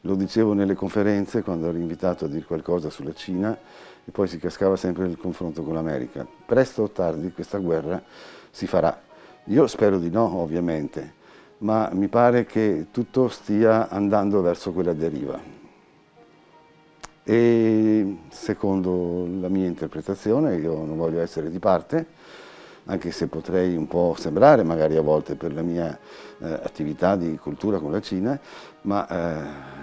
Lo dicevo nelle conferenze quando ero invitato a dire qualcosa sulla Cina e poi si cascava sempre nel confronto con l'America. Presto o tardi questa guerra si farà. Io spero di no, ovviamente, ma mi pare che tutto stia andando verso quella deriva. E secondo la mia interpretazione, io non voglio essere di parte, anche se potrei un po' sembrare magari a volte per la mia attività di cultura con la Cina, ma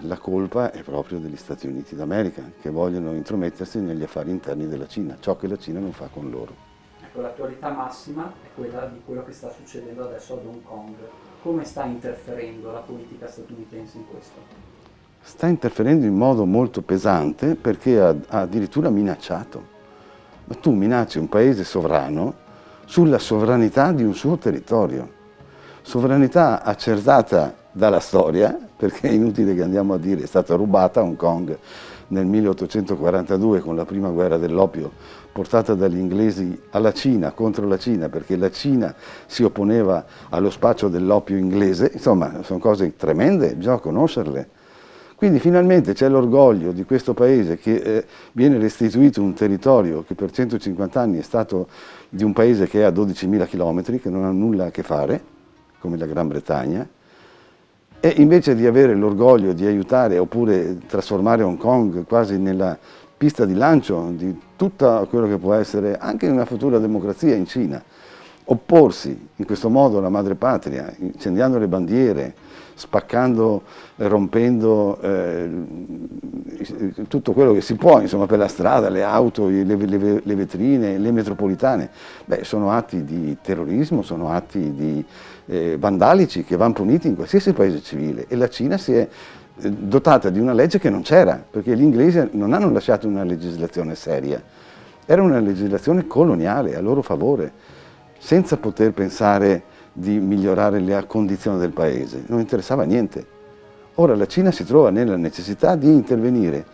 la colpa è proprio degli Stati Uniti d'America, che vogliono intromettersi negli affari interni della Cina, ciò che la Cina non fa con loro. Ecco, l'attualità massima è quella di quello che sta succedendo adesso ad Hong Kong. Come sta interferendo la politica statunitense in questo? Sta interferendo in modo molto pesante perché ha addirittura minacciato. Ma tu minacci un paese sovrano sulla sovranità di un suo territorio. Sovranità accertata dalla storia, perché è inutile che andiamo a dire è stata rubata a Hong Kong nel 1842 con la prima guerra dell'oppio portata dagli inglesi alla Cina, contro la Cina, perché la Cina si opponeva allo spaccio dell'oppio inglese. Insomma, sono cose tremende, bisogna conoscerle. Quindi finalmente c'è l'orgoglio di questo paese che viene restituito un territorio che per 150 anni è stato di un paese che è a 12.000 chilometri, che non ha nulla a che fare, come la Gran Bretagna, e invece di avere l'orgoglio di aiutare oppure trasformare Hong Kong quasi nella pista di lancio di tutto quello che può essere anche una futura democrazia in Cina, opporsi in questo modo alla madrepatria, incendiando le bandiere, spaccando, rompendo tutto quello che si può, insomma, per la strada, le auto, le vetrine, le metropolitane. Beh, sono atti di terrorismo, sono atti di, vandalici che vanno puniti in qualsiasi paese civile e la Cina si è dotata di una legge che non c'era, perché gli inglesi non hanno lasciato una legislazione seria, era una legislazione coloniale a loro favore, senza poter pensare di migliorare la condizione del paese, non interessava niente. Ora la Cina si trova nella necessità di intervenire.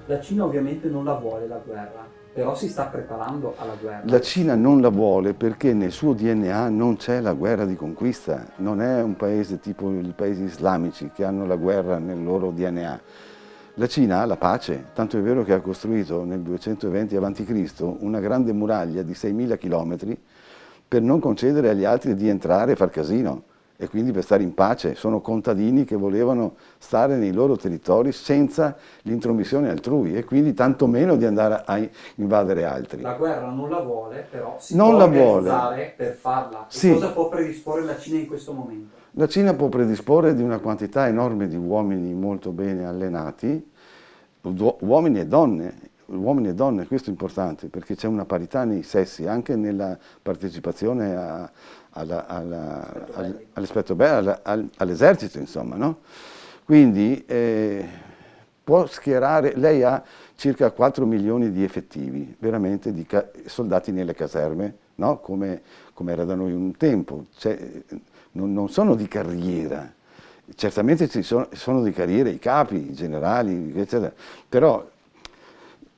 La Cina ovviamente non la vuole la guerra, però si sta preparando alla La guerra. Cina non la vuole perché nel suo DNA non c'è la guerra di conquista, non è un paese tipo i paesi islamici che hanno la guerra nel loro DNA. La Cina ha la pace, tanto è vero che ha costruito nel 220 a.C. una grande muraglia di 6.000 chilometri per non concedere agli altri di entrare e far casino e quindi per stare in pace. Sono contadini che volevano stare nei loro territori senza l'intromissione altrui e quindi tanto meno di andare a invadere altri. La guerra non la vuole, però si Non può la vuole. organizzare per farla. E Sì, cosa può predisporre la Cina in questo momento? la Cina può predisporre di una quantità enorme di uomini molto bene allenati, uomini e donne, questo è importante perché c'è una parità nei sessi, anche nella partecipazione all'aspetto all'esercito, insomma, no? Quindi può schierare, lei ha circa 4 milioni di effettivi, veramente di soldati nelle caserme, no? Come era da noi un tempo. Non sono di carriera, certamente sono di carriera i capi, i generali, eccetera, però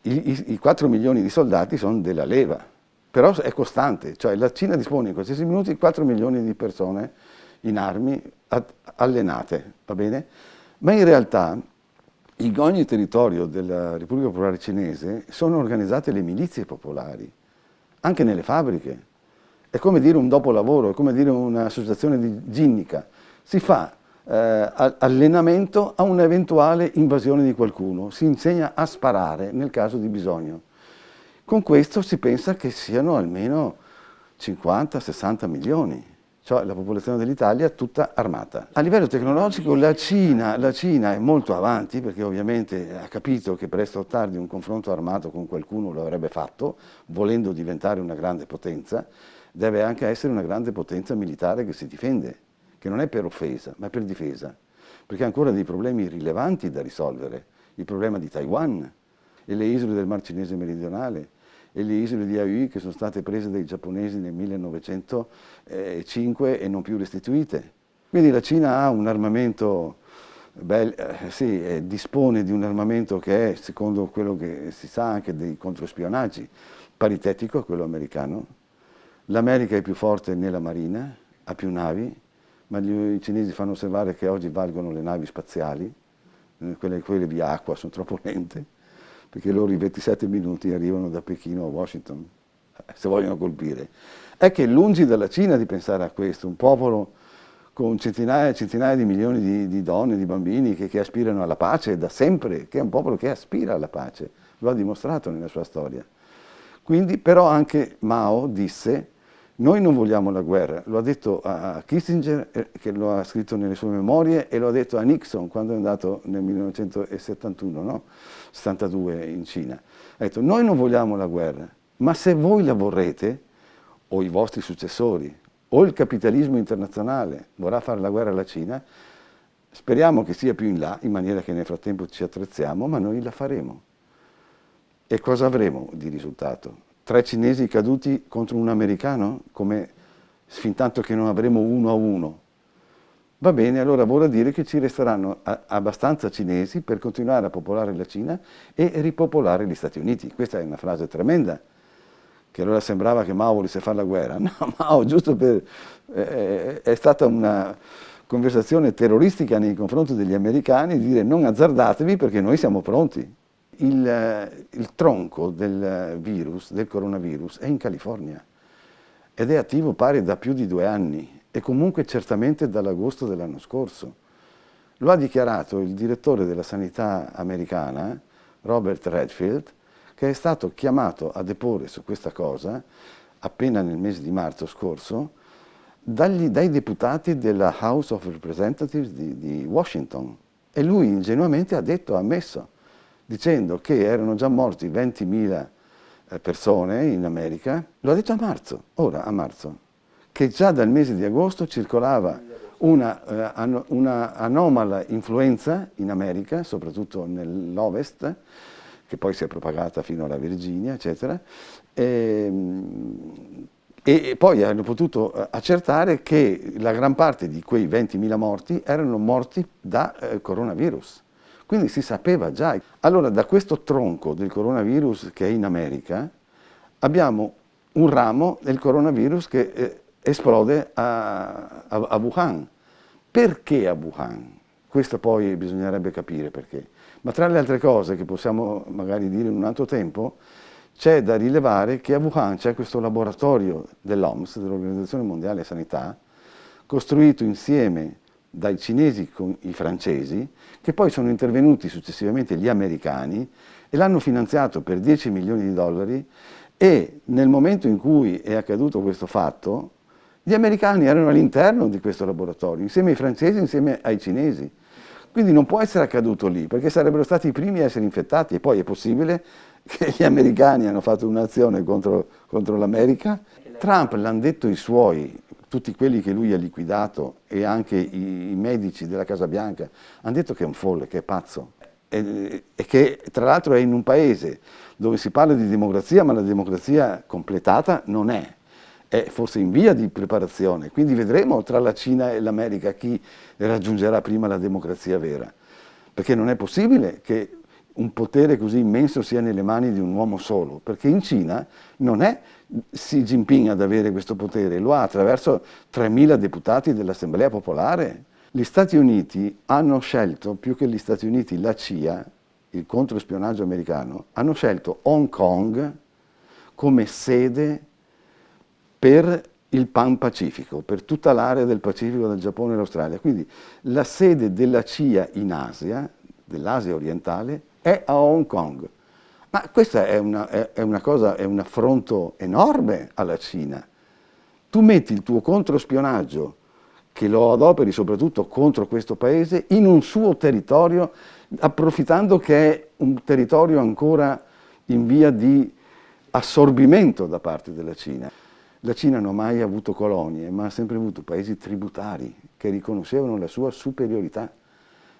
i 4 milioni di soldati sono della leva, però è costante, cioè la Cina dispone in qualsiasi minuto di 4 milioni di persone in armi allenate, va bene? Ma in realtà in ogni territorio della Repubblica Popolare Cinese sono organizzate le milizie popolari, anche nelle fabbriche. È come dire un dopolavoro, è come dire un'associazione di ginnica. Si fa allenamento a un'eventuale invasione di qualcuno, si insegna a sparare nel caso di bisogno. Con questo si pensa che siano almeno 50-60 milioni, cioè la popolazione dell'Italia tutta armata. A livello tecnologico la Cina è molto avanti perché ovviamente ha capito che presto o tardi un confronto armato con qualcuno lo avrebbe fatto, volendo diventare una grande potenza, deve anche essere una grande potenza militare che si difende, che non è per offesa, ma per difesa, perché ha ancora dei problemi rilevanti da risolvere, il problema di Taiwan e le isole del Mar Cinese meridionale e le isole di Aoi che sono state prese dai giapponesi nel 1905 e non più restituite. Quindi la Cina ha un armamento, sì, dispone di un armamento che è, secondo quello che si sa anche dei controspionaggi, paritetico a quello americano. L'America è più forte nella marina, ha più navi, ma i cinesi fanno osservare che oggi valgono le navi spaziali, quelle via acqua sono troppo lente, perché loro i 27 minuti arrivano da Pechino a Washington, se vogliono colpire. È che lungi dalla Cina di pensare a questo, un popolo con centinaia e centinaia di milioni di donne, di bambini che aspirano alla pace da sempre, che è un popolo che aspira alla pace, lo ha dimostrato nella sua storia. Quindi però anche Mao disse: noi non vogliamo la guerra, lo ha detto a Kissinger, che lo ha scritto nelle sue memorie, e lo ha detto a Nixon quando è andato nel 1971, no? 72 in Cina. Ha detto: noi non vogliamo la guerra, ma se voi la vorrete, o i vostri successori, o il capitalismo internazionale vorrà fare la guerra alla Cina, speriamo che sia più in là, in maniera che nel frattempo ci attrezziamo, ma noi la faremo. E cosa avremo di risultato? 3 cinesi caduti contro un americano? Come fintanto che non avremo 1-1. Va bene, allora vorrà dire che ci resteranno abbastanza cinesi per continuare a popolare la Cina e ripopolare gli Stati Uniti. Questa è una frase tremenda, che allora sembrava che Mao volesse fare la guerra. No, Mao, giusto per... è stata una conversazione terroristica nei confronti degli americani, di dire: non azzardatevi perché noi siamo pronti. Il tronco del virus, del coronavirus, è in California ed è attivo pare da più di 2 anni e comunque certamente dall'agosto dell'anno scorso. Lo ha dichiarato il direttore della sanità americana, Robert Redfield, che è stato chiamato a deporre su questa cosa appena nel mese di marzo scorso dai deputati della House of Representatives di Washington. E lui ingenuamente ha ammesso, dicendo che erano già morti 20.000 persone in America. Lo ha detto a marzo, che già dal mese di agosto circolava una anomala influenza in America, soprattutto nell'Ovest, che poi si è propagata fino alla Virginia, eccetera, e poi hanno potuto accertare che la gran parte di quei 20.000 morti erano morti da coronavirus. Quindi si sapeva già. Allora, da questo tronco del coronavirus che è in America, abbiamo un ramo del coronavirus che esplode a Wuhan. Perché a Wuhan? Questo poi bisognerebbe capire perché. Ma tra le altre cose che possiamo magari dire in un altro tempo, c'è da rilevare che a Wuhan c'è questo laboratorio dell'OMS, dell'Organizzazione Mondiale della Sanità, costruito insieme dai cinesi con i francesi, che poi sono intervenuti successivamente gli americani e l'hanno finanziato per 10 milioni di dollari, e nel momento in cui è accaduto questo fatto, gli americani erano all'interno di questo laboratorio, insieme ai francesi, insieme ai cinesi. Quindi non può essere accaduto lì, perché sarebbero stati i primi a essere infettati, e poi è possibile che gli americani hanno fatto un'azione contro l'America. Trump l'hanno detto i suoi, tutti quelli che lui ha liquidato, e anche i medici della Casa Bianca, hanno detto che è un folle, che è pazzo, e che tra l'altro è in un paese dove si parla di democrazia, ma la democrazia completata non è forse in via di preparazione. Quindi vedremo tra la Cina e l'America chi raggiungerà prima la democrazia vera, perché non è possibile che un potere così immenso sia nelle mani di un uomo solo, perché in Cina non è Xi Jinping ad avere questo potere, lo ha attraverso 3.000 deputati dell'Assemblea Popolare. Gli Stati Uniti hanno scelto, più che gli Stati Uniti, la CIA, il controspionaggio americano, hanno scelto Hong Kong come sede per il Pan Pacifico, per tutta l'area del Pacifico, dal Giappone all'Australia. Quindi la sede della CIA in Asia, dell'Asia orientale, è a Hong Kong. Ma questa è una cosa, è un affronto enorme alla Cina. Tu metti il tuo controspionaggio, che lo adoperi soprattutto contro questo paese, in un suo territorio, approfittando che è un territorio ancora in via di assorbimento da parte della Cina. La Cina non ha mai avuto colonie, ma ha sempre avuto paesi tributari che riconoscevano la sua superiorità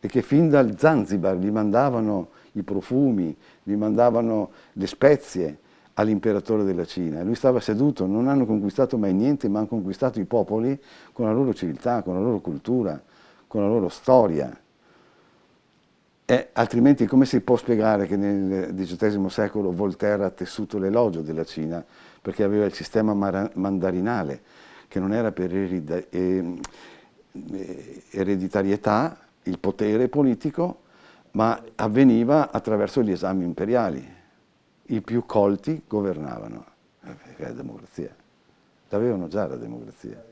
e che fin dal Zanzibar gli mandavano i profumi, gli mandavano le spezie all'imperatore della Cina. Lui stava seduto, non hanno conquistato mai niente, ma hanno conquistato i popoli con la loro civiltà, con la loro cultura, con la loro storia. Altrimenti come si può spiegare che nel XVIII secolo Voltaire ha tessuto l'elogio della Cina? Perché aveva il sistema mandarinale, che non era per ereditarietà, il potere politico, ma avveniva attraverso gli esami imperiali. I più colti governavano, perché è la democrazia. L'avevano già la democrazia.